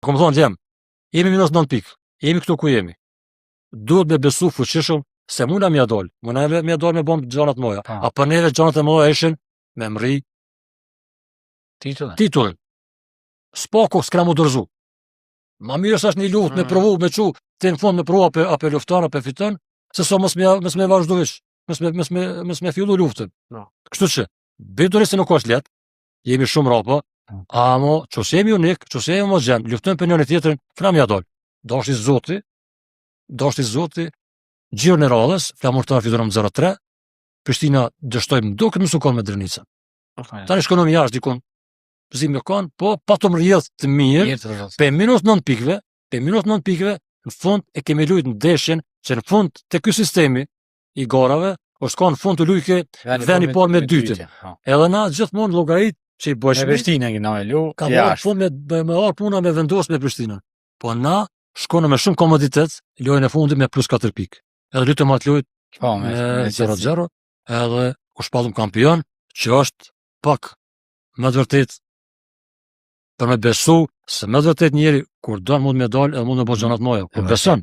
Kom thonë Lem, jemi minus 9 pikë, jemi këtu ku jemi. Duhet me besu fuqishëm se muna mja dol, muna mja dol me bom gjanat moja. A për neve gjanat e moja ishin me mri titullin. Spako s'kra mu dërzu. Ma mirë është një luft me provu, me qu, të në fond me provu ape lufton, ape fiton, se so mos me vazhdovish, mos me fillu luftën. Kështu që, bituri se nuk është let, jemi shumë rapa, amo, qëse jemi unik, qëse jemi homogen, luftojmë për njëri tjetrin, fra mja dol. Dashti Zoti, gjirë në radhës, flamurtar fituron 0-3, Prishtina dështojmë duke mësu konë me Drenica. Tani shkonom jashtë dikun, pëzim me konë, po patum rjedhë të mirë, pe minus 9 pikve, në fund e kemi lujt në deshin, që në fund të ky sistemi i garave, është ka në fund të lujke veni par me dytin. Edhe na gjithmonë llogarit që i bëjshmi, me Prishtina ka marrë fund me arë puna me vendos me Prishtinën. Po na shkone me shumë komoditet, lojën e fundit me plus 4 pikë. Edhe lutëm atë lojt me 0-0, edhe u shpallëm kampion, që është pak me të vërtet për me besu se me të vërtet njeri kur don mund me dal edhe mund me bëj gjanat moja. Kur beson,